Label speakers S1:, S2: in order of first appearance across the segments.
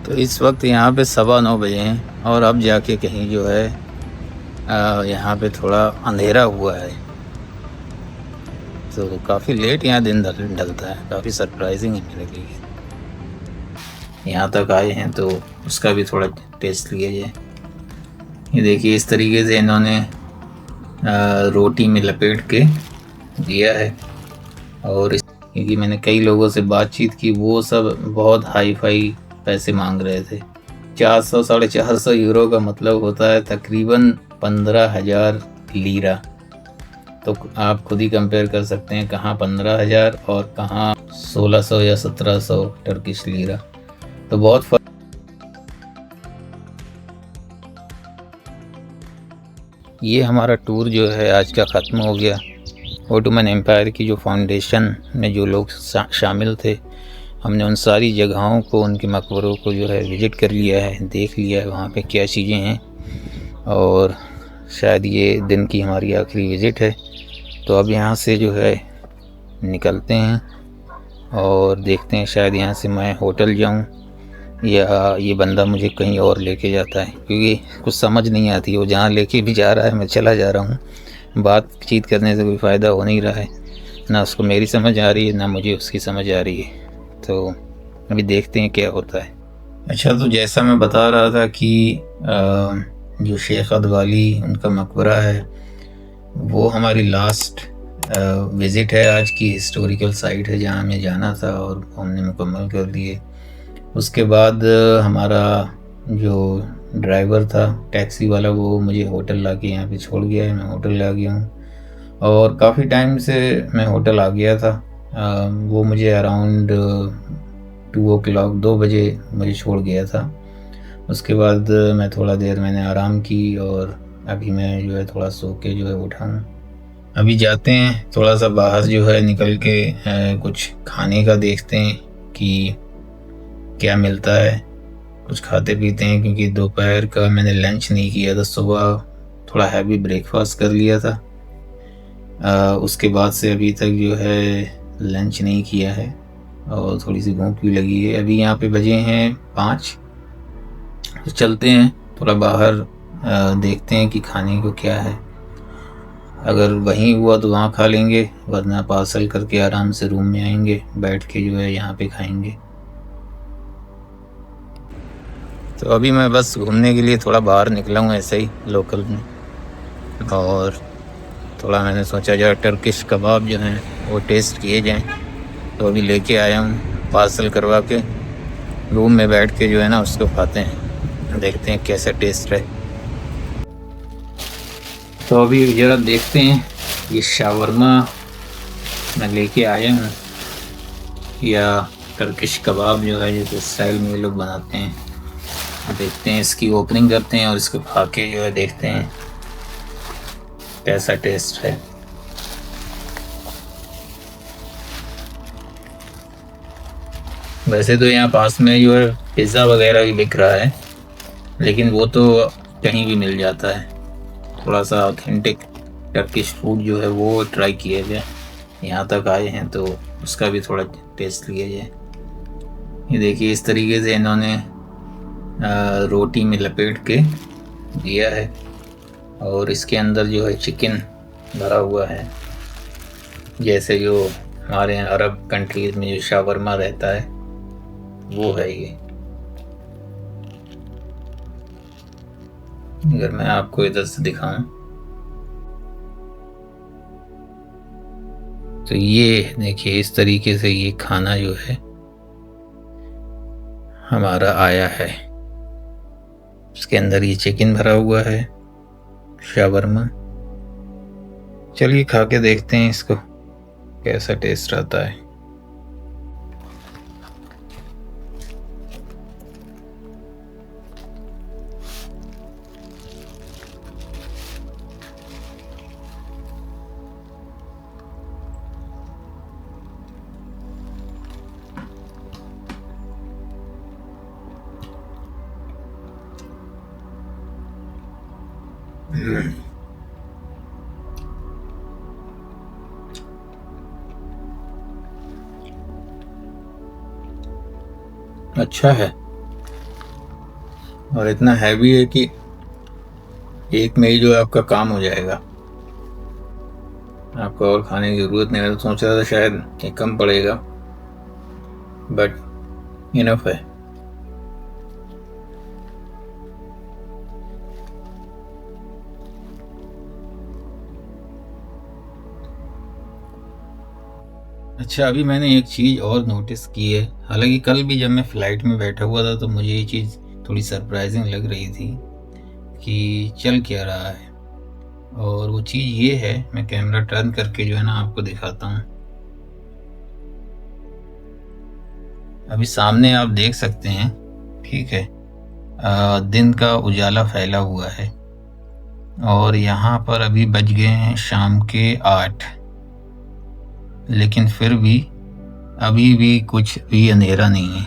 S1: तो इस वक्त यहाँ पे 9:15 बजे हैं और अब जाके कहीं जो है यहाँ पे थोड़ा अंधेरा हुआ है। तो काफ़ी लेट यहाँ दिन ढलता है, काफ़ी सरप्राइजिंग है मेरे लिए। यहाँ तक आए हैं तो उसका भी थोड़ा टेस्ट लिया जाए। ये देखिए इस तरीके से इन्होंने रोटी में लपेट के दिया है। और क्योंकि मैंने कई लोगों से बातचीत की, वो सब बहुत हाई फाई पैसे मांग रहे थे। 400 450 यूरो का मतलब होता है तकरीबन 15,000 लीरा। तो आप खुद ही कंपेयर कर सकते हैं कहाँ 15,000 और कहाँ 1600 या 1700 टर्किश लीरा। तो बहुत फर्क। ये हमारा टूर जो है आज का ख़त्म हो गया। ओटोमन एम्पायर की जो फाउंडेशन में जो लोग शामिल थे, हमने उन सारी जगहों को, उनके मकबरों को जो है विज़िट कर लिया है, देख लिया है वहाँ पे क्या चीज़ें हैं। और शायद ये दिन की हमारी आखिरी विज़िट है। तो अब यहाँ से जो है निकलते हैं और देखते हैं, शायद यहाँ से मैं होटल जाऊँ या ये बंदा मुझे कहीं और लेके जाता है, क्योंकि कुछ समझ नहीं आती। वो जहाँ लेके भी जा रहा है मैं चला जा रहा हूँ। बातचीत करने से कोई फ़ायदा हो नहीं रहा है, ना उसको मेरी समझ आ रही है ना मुझे उसकी समझ आ रही है। तो अभी देखते हैं क्या होता है। अच्छा, तो जैसा मैं बता रहा था कि जो शेख अदवाली उनका मकबरा है, वो हमारी लास्ट विज़िट है आज की। हिस्टोरिकल साइट है जहाँ हमें जाना था और हमने मुकम्मल कर लिए। उसके बाद हमारा जो ड्राइवर था, टैक्सी वाला, वो मुझे होटल ला के यहाँ पे छोड़ गया है। मैं होटल आ गया हूँ और काफ़ी टाइम से मैं होटल आ गया था। वो मुझे अराउंड 2 बजे मुझे छोड़ गया था। उसके बाद मैं थोड़ा देर मैंने आराम की और अभी मैं जो है थोड़ा सो के जो है उठा हूँ। अभी जाते हैं थोड़ा सा बाहर जो है निकल के कुछ खाने का देखते हैं कि क्या मिलता है, कुछ खाते पीते हैं। क्योंकि दोपहर का मैंने लंच नहीं किया था, सुबह थोड़ा हैवी ब्रेकफास्ट कर लिया था। उसके बाद से अभी तक जो है लंच नहीं किया है और थोड़ी सी भूख भी लगी है। अभी यहाँ पे बजे हैं 5। तो चलते हैं थोड़ा बाहर, देखते हैं कि खाने को क्या है। अगर वहीं हुआ तो वहाँ खा लेंगे, वरना पार्सल करके आराम से रूम में आएंगे, बैठ के जो है यहाँ पे खाएंगे। तो अभी मैं बस घूमने के लिए थोड़ा बाहर निकला हूँ ऐसे ही लोकल में, और थोड़ा मैंने सोचा जो टर्किश कबाब जो हैं वो टेस्ट किए जाएं। तो अभी लेके आया हूँ पार्सल करवा के, रूम में बैठ के जो है ना उसको खाते हैं, देखते हैं कैसा टेस्ट है। तो अभी ज़रा देखते हैं ये शावरमा मैं लेके आया हूँ या टर्किश कबाब जो है जिस स्टाइल में ये लोग बनाते हैं। देखते हैं, इसकी ओपनिंग करते हैं और इसको खा के जो है देखते हैं कैसा टेस्ट है। वैसे तो यहाँ पास में जो है पिज़्ज़ा वगैरह भी बिक रहा है, लेकिन वो तो कहीं भी मिल जाता है। थोड़ा सा ऑथेंटिक टर्किश फूड जो है वो ट्राई किया जाए। यहाँ तक आए हैं तो उसका भी थोड़ा टेस्ट लिया जाए। ये देखिए इस तरीके से इन्होंने रोटी में लपेट के दिया है और इसके अंदर जो है चिकन भरा हुआ है, जैसे जो हमारे यहाँ अरब कंट्रीज में जो शावरमा रहता है वो है ये। अगर मैं आपको इधर से दिखाऊं तो ये देखिए इस तरीके से ये खाना जो है हमारा आया है। इसके अंदर ये चिकन भरा हुआ है, शावरमा। चलिए खा के देखते हैं इसको कैसा टेस्ट आता है। अच्छा है। और इतना हैवी है कि एक में ही जो है आपका काम हो जाएगा, आपको और खाने की ज़रूरत नहीं। मैं तो सोच रहा था शायद ये कम पड़ेगा, बट इनफ है। अच्छा, अभी मैंने एक चीज़ और नोटिस की है। हालांकि कल भी जब मैं फ़्लाइट में बैठा हुआ था तो मुझे ये चीज़ थोड़ी सरप्राइजिंग लग रही थी कि चल क्या रहा है। और वो चीज़ ये है, मैं कैमरा टर्न करके जो है ना आपको दिखाता हूँ। अभी सामने आप देख सकते हैं, ठीक है, दिन का उजाला फैला हुआ है और यहाँ पर अभी बज गए हैं शाम के 8, लेकिन फिर भी अभी भी कुछ भी अंधेरा नहीं है।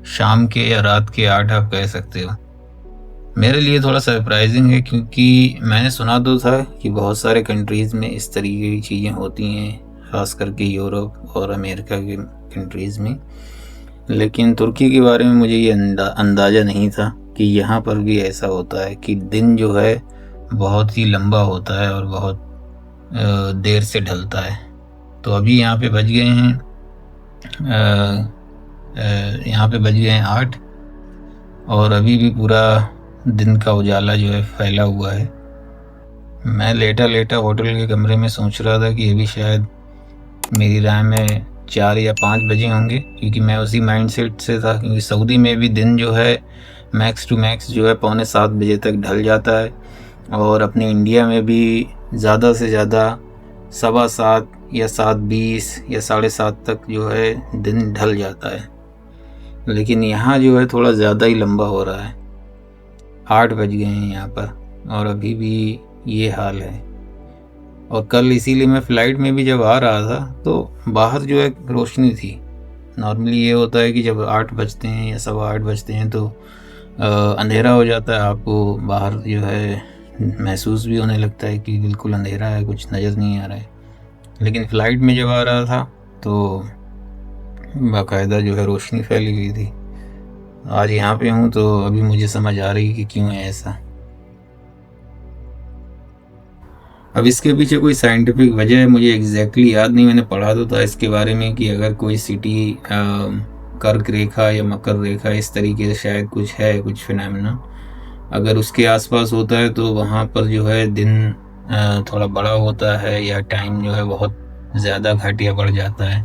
S1: शाम के या रात के 8 आप कह सकते हो। मेरे लिए थोड़ा सरप्राइजिंग है, क्योंकि मैंने सुना तो था कि बहुत सारे कंट्रीज़ में इस तरीके की चीज़ें होती हैं, ख़ास करके यूरोप और अमेरिका के कंट्रीज़ में। लेकिन तुर्की के बारे में मुझे ये अंदाज़ा नहीं था कि यहाँ पर भी ऐसा होता है कि दिन जो है बहुत ही लंबा होता है और बहुत देर से ढलता है। तो अभी यहाँ पे बज गए हैं यहाँ पे बज गए हैं 8 और अभी भी पूरा दिन का उजाला जो है फैला हुआ है। मैं लेटा लेटा होटल के कमरे में सोच रहा था कि अभी शायद मेरी राय में 4 या 5 बजे होंगे, क्योंकि मैं उसी माइंडसेट से था, क्योंकि सऊदी में भी दिन जो है मैक्स टू मैक्स जो है 6:45 बजे तक ढल जाता है और अपने इंडिया में भी ज़्यादा से ज़्यादा 7:15 या 7:20 या 7:30 तक जो है दिन ढल जाता है। लेकिन यहाँ जो है थोड़ा ज़्यादा ही लंबा हो रहा है। 8 बज गए हैं यहाँ पर और अभी भी ये हाल है। और कल इसीलिए मैं फ़्लाइट में भी जब आ रहा था तो बाहर जो है रोशनी थी। नॉर्मली ये होता है कि जब 8 बजते हैं या 8:15 बजते हैं तो अंधेरा हो जाता है, आपको बाहर जो है महसूस भी होने लगता है कि बिल्कुल अंधेरा है, कुछ नज़र नहीं आ रहा है। लेकिन फ़्लाइट में जब आ रहा था तो बाकायदा जो है रोशनी फैली हुई थी। आज यहाँ पे हूँ तो अभी मुझे समझ आ रही कि क्यों है ऐसा। अब इसके पीछे कोई साइंटिफिक वजह है, मुझे एग्जैक्टली याद नहीं। मैंने पढ़ा तो था इसके बारे में कि अगर कोई सिटी कर्क रेखा या मकर रेखा इस तरीके से शायद कुछ है, कुछ फिनोमेना अगर उसके आसपास होता है तो वहाँ पर जो है दिन थोड़ा बड़ा होता है या टाइम जो है बहुत ज़्यादा घट या बढ़ जाता है।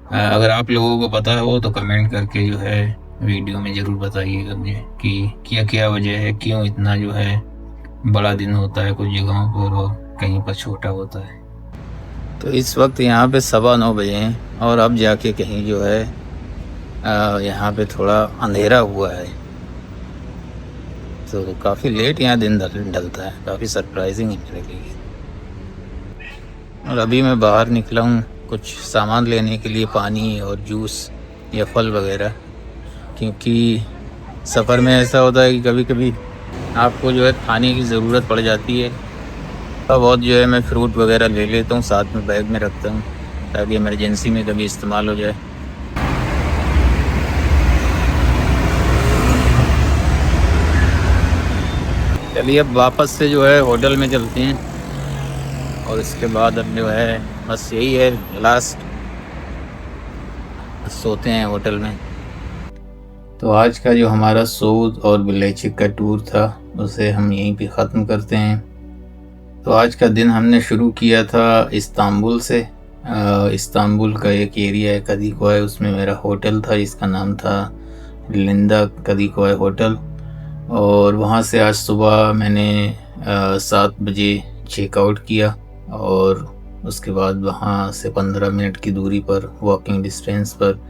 S1: अगर आप लोगों को पता हो तो कमेंट करके जो है वीडियो में ज़रूर बताइएगा मुझे कि क्या क्या वजह है, क्यों इतना जो है बड़ा दिन होता है कुछ जगहों पर और कहीं पर छोटा होता है। तो इस वक्त यहाँ पे 9:15 बजे हैं और अब जाके कहीं जो है यहाँ पे थोड़ा अंधेरा हुआ है, तो काफ़ी लेट यहाँ दिन ढलता है। काफ़ी सरप्राइजिंग है मेरे लिए। और अभी मैं बाहर निकला हूँ कुछ सामान लेने के लिए, पानी और जूस या फल वगैरह, क्योंकि सफ़र में ऐसा होता है कि कभी कभी आपको जो है खाने की ज़रूरत पड़ जाती है। थोड़ा बहुत जो है मैं फ्रूट वगैरह ले लेता हूँ, साथ में बैग में रखता हूँ ताकि इमरजेंसी में कभी इस्तेमाल हो जाए। चलिए अब वापस से जो है होटल में चलते हैं और इसके बाद अब जो है बस यही है लास्ट, सोते हैं होटल में। तो आज का जो हमारा सऊद और बिलेचिक का टूर था उसे हम यहीं पे ख़त्म करते हैं। तो आज का दिन हमने शुरू किया था इस्तांबुल से। इस्तांबुल का एक एरिया है कदीकोय, उसमें मेरा होटल था जिसका नाम था लिंदा कदीकोय होटल। और वहाँ से आज सुबह मैंने 7 बजे चेकआउट किया और उसके बाद वहाँ से 15 मिनट की दूरी पर वॉकिंग डिस्टेंस पर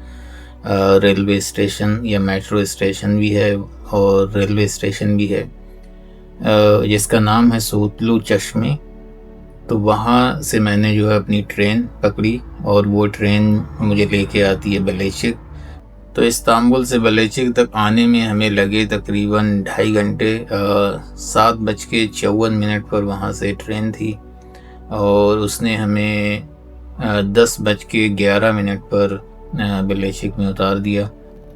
S1: रेलवे स्टेशन या मेट्रो स्टेशन भी है और रेलवे स्टेशन भी है जिसका नाम है सोतलू चश्मे। तो वहाँ से मैंने जो है अपनी ट्रेन पकड़ी और वो ट्रेन मुझे लेके आती है बलेचिक। तो इस्तांबुल से बलेचिक तक आने में हमें लगे तकरीबन 2.5 घंटे। 7:54 पर वहाँ से ट्रेन थी और उसने हमें 10:11 पर बलेचिक में उतार दिया।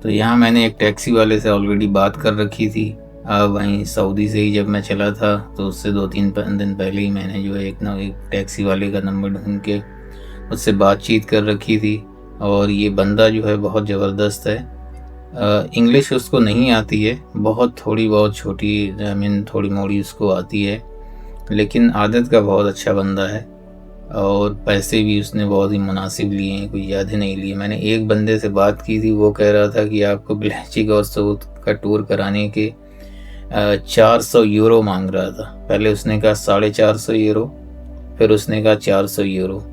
S1: तो यहाँ मैंने एक टैक्सी वाले से ऑलरेडी बात कर रखी थी वहीं सऊदी से ही जब मैं चला था तो उससे 2-3 दिन पहले ही मैंने जो है एक टैक्सी वाले का नंबर ढूंढ के उससे बातचीत कर रखी थी। और ये बंदा जो है बहुत ज़बरदस्त है। इंग्लिश उसको नहीं आती है, बहुत थोड़ी बहुत छोटी थोड़ी मोड़ी उसको आती है, लेकिन आदत का बहुत अच्छा बंदा है। और पैसे भी उसने बहुत ही मुनासिब लिए हैं, कोई ज़्यादा नहीं लिए। मैंने एक बंदे से बात की थी, वो कह रहा था कि आपको बिलहचिक और सऊद का टूर कराने के 400 यूरो मांग रहा था। पहले उसने कहा 450 यूरो, फिर उसने कहा 400 यूरो।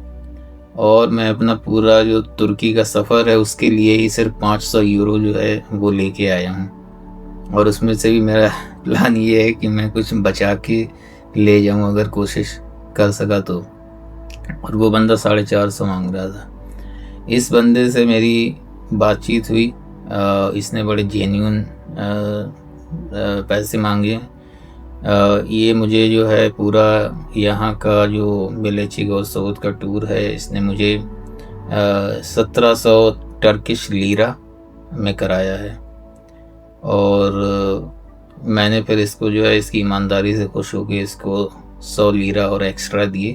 S1: और मैं अपना पूरा जो तुर्की का सफ़र है उसके लिए ही सिर्फ 500 यूरो जो है वो लेके आया हूँ। और उसमें से भी मेरा प्लान ये है कि मैं कुछ बचा के ले जाऊँ अगर कोशिश कर सका तो। और वो बंदा 450 मांग रहा था। इस बंदे से मेरी बातचीत हुई, इसने बड़े जेन्युइन पैसे मांगे। ये मुझे जो है पूरा यहाँ का जो बिलहचिक और सऊद का टूर है इसने मुझे 1700 टर्किश लीरा में कराया है। और मैंने फिर इसको जो है इसकी ईमानदारी से खुश होकर इसको 100 लीरा और एक्स्ट्रा दिए,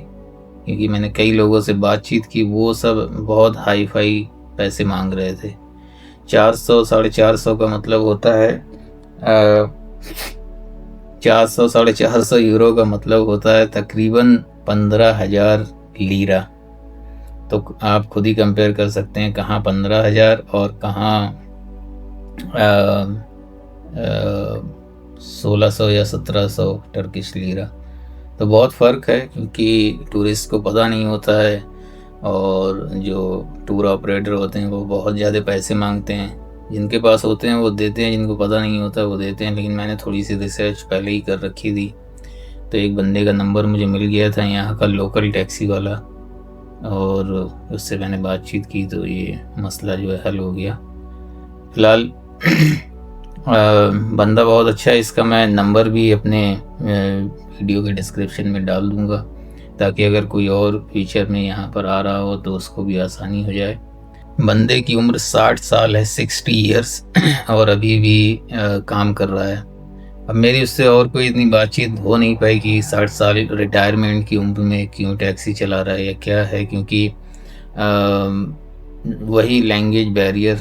S1: क्योंकि मैंने कई लोगों से बातचीत की, वो सब बहुत हाई फाई पैसे मांग रहे थे। 400 450 का मतलब होता है 400 450 यूरो का मतलब होता है तकरीबन 15,000 लीरा। तो आप खुद ही कंपेयर कर सकते हैं कहाँ 15,000 और कहाँ 1600 या 1700 टर्किश लीरा। तो बहुत फ़र्क है, क्योंकि टूरिस्ट को पता नहीं होता है और जो टूर ऑपरेटर होते हैं वो बहुत ज़्यादा पैसे मांगते हैं। जिनके पास होते हैं वो देते हैं, जिनको पता नहीं होता वो देते हैं। लेकिन मैंने थोड़ी सी रिसर्च पहले ही कर रखी थी, तो एक बंदे का नंबर मुझे मिल गया था यहाँ का लोकल टैक्सी वाला, और उससे मैंने बातचीत की तो ये मसला जो है हल हो गया। फ़िलहाल बंदा बहुत अच्छा है। इसका मैं नंबर भी अपने वीडियो के डिस्क्रिप्शन में डाल दूँगा, ताकि अगर कोई और फ्यूचर में यहाँ पर आ रहा हो तो उसको भी आसानी हो जाए। बंदे की उम्र 60 साल है, 60 ईयर्स, और अभी भी काम कर रहा है। अब मेरी उससे और कोई इतनी बातचीत हो नहीं पाई कि 60 साल रिटायरमेंट की उम्र में क्यों टैक्सी चला रहा है या क्या है, क्योंकि वही लैंग्वेज बैरियर,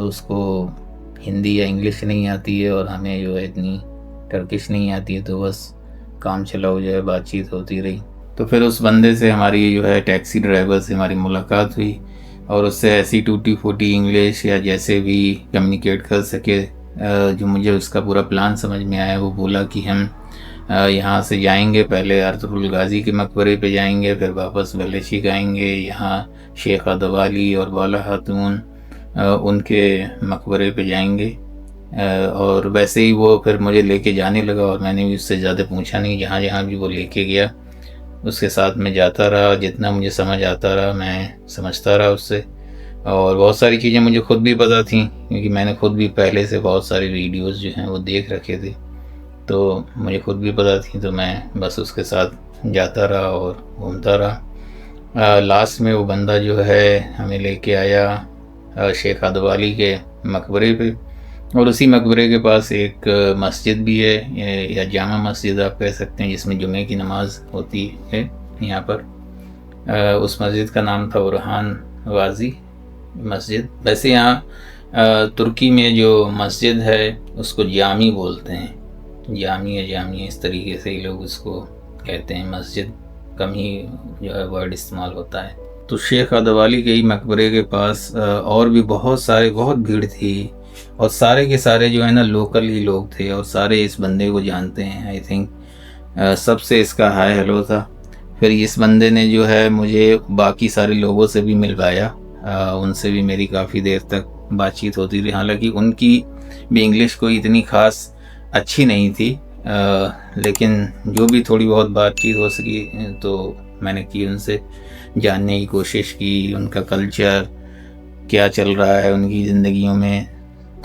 S1: उसको हिंदी या इंग्लिश नहीं आती है और हमें जो है इतनी टर्किश नहीं आती है, तो बस काम चलाओ जो है बातचीत होती रही। तो फिर उस बंदे से हमारी जो है टैक्सी ड्राइवर से हमारी मुलाकात हुई, और उससे ऐसी टूटी फूटी इंग्लिश या जैसे भी कम्युनिकेट कर सके, जो मुझे उसका पूरा प्लान समझ में आया। वो बोला कि हम यहाँ से जाएंगे, पहले अर्तुगरुल गाज़ी के मकबरे पे जाएंगे, फिर वापस बिलहचिक आएंगे, यहाँ शेख अदवाली और बाला खातून उनके मकबरे पे जाएंगे। और वैसे ही वो फिर मुझे लेके जाने लगा, और मैंने भी उससे ज़्यादा पूछा नहीं। जहाँ जहाँ भी वो लेके गया उसके साथ में जाता रहा, जितना मुझे समझ आता रहा मैं समझता रहा उससे। और बहुत सारी चीज़ें मुझे खुद भी पता थी, क्योंकि मैंने खुद भी पहले से बहुत सारे वीडियोस जो हैं वो देख रखे थे, तो मुझे खुद भी पता थी। तो मैं बस उसके साथ जाता रहा और घूमता रहा। लास्ट में वो बंदा जो है हमें लेके आया शेख अदवाली के मकबरे पे, और उसी मकबरे के पास एक मस्जिद भी है, या जामा मस्जिद आप कह सकते हैं, जिसमें जुमे की नमाज़ होती है यहाँ पर। उस मस्जिद का नाम था बुरहान वाजी मस्जिद। वैसे यहाँ तुर्की में जो मस्जिद है उसको जामी बोलते हैं, जामी या जामिया, इस तरीके से ही लोग उसको कहते हैं। मस्जिद कम ही जो है वर्ड इस्तेमाल होता है। तो शेख अदवाली के ही मकबरे के पास और भी बहुत भीड़ थी, और सारे के सारे जो है ना लोकल ही लोग थे, और सारे इस बंदे को जानते हैं। आई थिंक सबसे इसका हाय हेलो था। फिर इस बंदे ने जो है मुझे बाकी सारे लोगों से भी मिलवाया, उनसे भी मेरी काफ़ी देर तक बातचीत होती रही। हालांकि उनकी भी इंग्लिश कोई इतनी ख़ास अच्छी नहीं थी, लेकिन जो भी थोड़ी बहुत बातचीत हो सकी तो मैंने की, उनसे जानने की कोशिश की, उनका कल्चर क्या चल रहा है उनकी ज़िंदगियों में।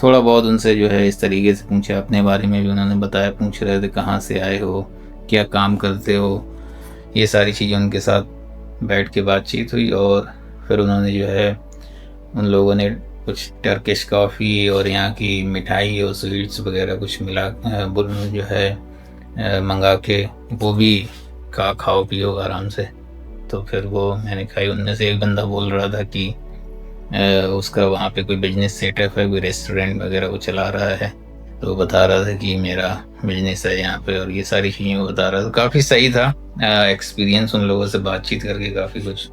S1: थोड़ा बहुत उनसे जो है इस तरीके से पूछा, अपने बारे में भी उन्होंने बताया, पूछ रहे थे कहाँ से आए हो, क्या काम करते हो, ये सारी चीज़ें उनके साथ बैठ के बातचीत हुई। और फिर उन्होंने जो है उन लोगों ने कुछ टर्किश कॉफ़ी और यहाँ की मिठाई और स्वीट्स वगैरह कुछ मिला जो है मंगा के वो भी खाओ पियो आराम से। तो फिर वो मैंने खाई। उनमें से एक बंदा बोल रहा था कि उसका वहाँ पे कोई बिजनेस सेटअप है, कोई रेस्टोरेंट वगैरह वो चला रहा है। तो बता रहा था कि मेरा बिजनेस है यहाँ पे और ये सारी चीज़ें वो बता रहा था। काफ़ी सही था एक्सपीरियंस। उन लोगों से बातचीत करके काफ़ी कुछ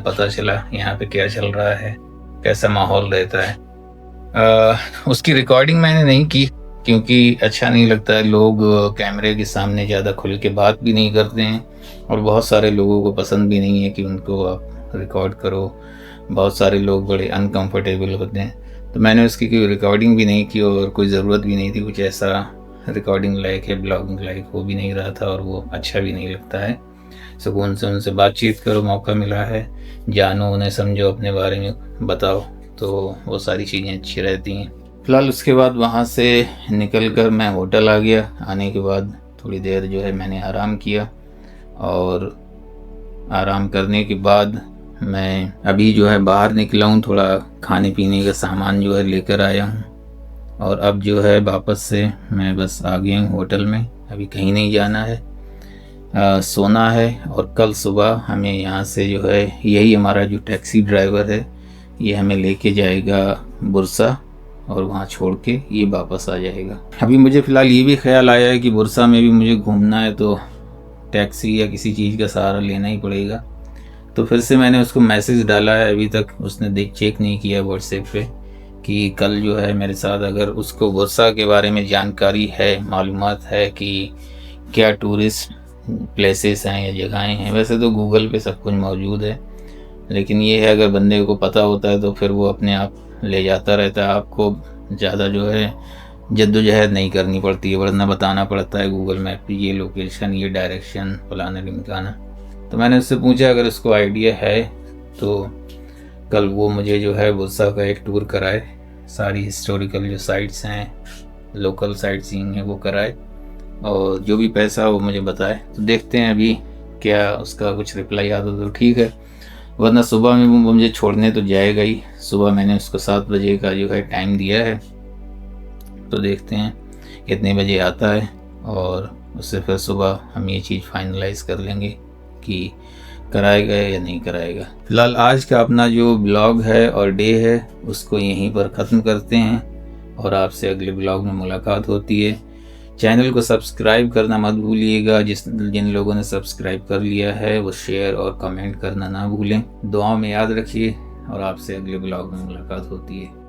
S1: पता चला यहाँ पे क्या चल रहा है, कैसा माहौल रहता है। उसकी रिकॉर्डिंग मैंने नहीं की क्योंकि अच्छा नहीं लगता है। लोग कैमरे के सामने ज़्यादा खुल के बात भी नहीं करते हैं और बहुत सारे लोगों को पसंद भी नहीं है कि उनको आप रिकॉर्ड करो। बहुत सारे लोग बड़े अनकंफर्टेबल होते हैं। तो मैंने उसकी कोई रिकॉर्डिंग भी नहीं की और कोई ज़रूरत भी नहीं थी। कुछ ऐसा रिकॉर्डिंग लायक है, ब्लॉगिंग लायक हो भी नहीं रहा था और वो अच्छा भी नहीं लगता है। सुकून से उनसे बातचीत करो, मौका मिला है, जानो उन्हें, समझो, अपने बारे में बताओ, तो वो सारी चीज़ें अच्छी रहती हैं। फ़िलहाल उसके बाद वहाँ से निकल कर मैं होटल आ गया। आने के बाद थोड़ी देर जो है मैंने आराम किया और आराम करने के बाद मैं अभी जो है बाहर निकला हूँ, थोड़ा खाने पीने का सामान जो है लेकर आया हूँ और अब जो है वापस से मैं बस आ गया हूँ होटल में। अभी कहीं नहीं जाना है, सोना है और कल सुबह हमें यहाँ से जो है यही हमारा जो टैक्सी ड्राइवर है ये हमें लेके जाएगा बुरसा और वहाँ छोड़ के ये वापस आ जाएगा। अभी मुझे फ़िलहाल ये भी ख्याल आया है कि बुरसा में भी मुझे घूमना है तो टैक्सी या किसी चीज़ का सहारा लेना ही पड़ेगा। तो फिर से मैंने उसको मैसेज डाला है, अभी तक उसने चेक नहीं किया व्हाट्सएप पे कि कल जो है मेरे साथ, अगर उसको बुरसा के बारे में जानकारी है, मालूमात है कि क्या टूरिस्ट प्लेसेस हैं या जगहें हैं। वैसे तो गूगल पे सब कुछ मौजूद है, लेकिन ये है अगर बंदे को पता होता है तो फिर वो अपने आप ले जाता रहता है। आपको ज़्यादा जो है जद्दोजहद नहीं करनी पड़ती है, वरना बताना पड़ता है गूगल मैप पे ये लोकेशन, ये डायरेक्शन, फलाना ढिमकाना। तो मैंने उससे पूछा अगर उसको आइडिया है तो कल वो मुझे जो है बुरसा का एक टूर कराए, सारी हिस्टोरिकल जो साइट्स हैं, लोकल साइट सीइंग है वो कराए और जो भी पैसा वो मुझे बताए। तो देखते हैं अभी क्या उसका कुछ रिप्लाई आता तो ठीक है, वरना सुबह में वो मुझे छोड़ने तो जाएगा ही। सुबह मैंने उसको 7 बजे का जो है टाइम दिया है, तो देखते हैं कितने बजे आता है और उससे फिर सुबह हम ये चीज़ फाइनलाइज़ कर लेंगे कि कराएगा या नहीं कराएगा। फ़िलहाल आज का अपना जो ब्लॉग है और डे है उसको यहीं पर ख़त्म करते हैं और आपसे अगले ब्लॉग में मुलाकात होती है। चैनल को सब्सक्राइब करना मत भूलिएगा। जिन लोगों ने सब्सक्राइब कर लिया है वो शेयर और कमेंट करना ना भूलें। दुआ में याद रखिए और आपसे अगले ब्लॉग में मुलाकात होती है।